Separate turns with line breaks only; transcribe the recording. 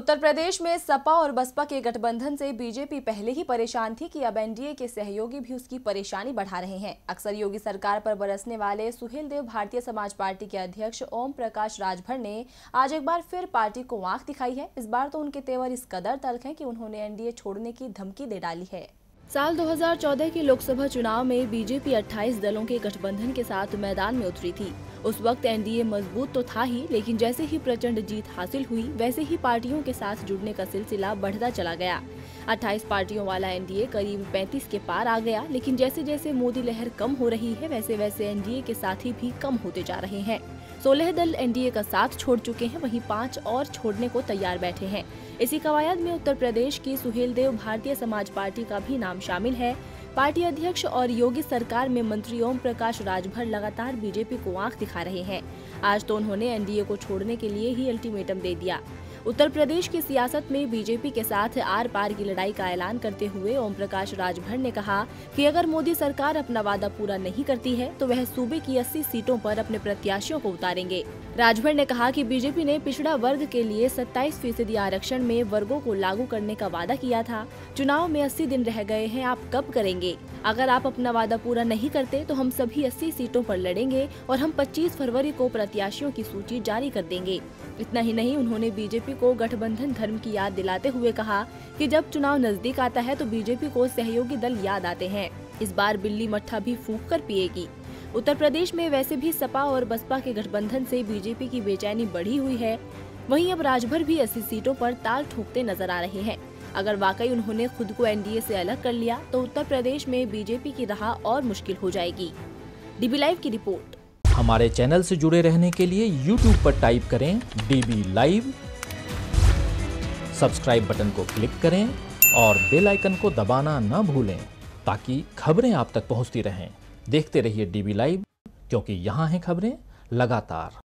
उत्तर प्रदेश में सपा और बसपा के गठबंधन से बीजेपी पहले ही परेशान थी कि अब एनडीए के सहयोगी भी उसकी परेशानी बढ़ा रहे हैं। अक्सर योगी सरकार पर बरसने वाले सुहेलदेव भारतीय समाज पार्टी के अध्यक्ष ओम प्रकाश राजभर ने आज एक बार फिर पार्टी को आंख दिखाई है। इस बार तो उनके तेवर इस कदर तल्ख हैं कि उन्होंने एनडीए छोड़ने की धमकी दे डाली है। साल 2014 के लोकसभा चुनाव में बीजेपी 28 दलों के गठबंधन के साथ मैदान में उतरी थी। उस वक्त एनडीए मजबूत तो था ही, लेकिन जैसे ही प्रचंड जीत हासिल हुई वैसे ही पार्टियों के साथ जुड़ने का सिलसिला बढ़ता चला गया। 28 पार्टियों वाला एनडीए करीब 35 के पार आ गया, लेकिन जैसे जैसे मोदी लहर कम हो रही है वैसे वैसे एनडीए के साथी भी कम होते जा रहे हैं। 16 दल एनडीए का साथ छोड़ चुके हैं, वहीं 5 और छोड़ने को तैयार बैठे हैं। इसी कवायद में उत्तर प्रदेश की सुहेलदेव भारतीय समाज पार्टी का भी नाम शामिल है। पार्टी अध्यक्ष और योगी सरकार में मंत्री ओम प्रकाश राजभर लगातार बीजेपी को आंख दिखा रहे हैं। आज तो उन्होंने एनडीए को छोड़ने के लिए ही अल्टीमेटम दे दिया। उत्तर प्रदेश की सियासत में बीजेपी के साथ आर पार की लड़ाई का ऐलान करते हुए ओम प्रकाश राजभर ने कहा कि अगर मोदी सरकार अपना वादा पूरा नहीं करती है तो वह सूबे की 80 सीटों पर अपने प्रत्याशियों को उतारेंगे। राजभर ने कहा कि बीजेपी ने पिछड़ा वर्ग के लिए 27% आरक्षण में वर्गों को लागू करने का वादा किया था। चुनाव में 80 दिन रह गए हैं, आप कब करेंगे? अगर आप अपना वादा पूरा नहीं करते तो हम सभी 80 सीटों पर लड़ेंगे और हम 25 फरवरी को प्रत्याशियों की सूची जारी कर देंगे। इतना ही नहीं, उन्होंने बीजेपी को गठबंधन धर्म की याद दिलाते हुए कहा कि जब चुनाव नजदीक आता है तो बीजेपी को सहयोगी दल याद आते हैं। इस बार बिल्ली मट्ठा भी फूंक कर पिएगी। उत्तर प्रदेश में वैसे भी सपा और बसपा के गठबंधन से बीजेपी की बेचैनी बढ़ी हुई है। वहीं अब राजभर भी 80 सीटों पर ताल ठोकते नजर आ रहे हैं। अगर वाकई उन्होंने खुद को एनडीए से अलग कर लिया तो उत्तर प्रदेश में बीजेपी की राह और मुश्किल हो जाएगी। डीबी लाइव की रिपोर्ट।
हमारे चैनल से जुड़े रहने के लिए YouTube पर टाइप करें डीबी लाइव, सब्सक्राइब बटन को क्लिक करें और बेल आइकन को दबाना न भूलें ताकि खबरें आप तक पहुंचती रहें। देखते रहिए डीबी लाइव, क्योंकि यहाँ हैं खबरें लगातार।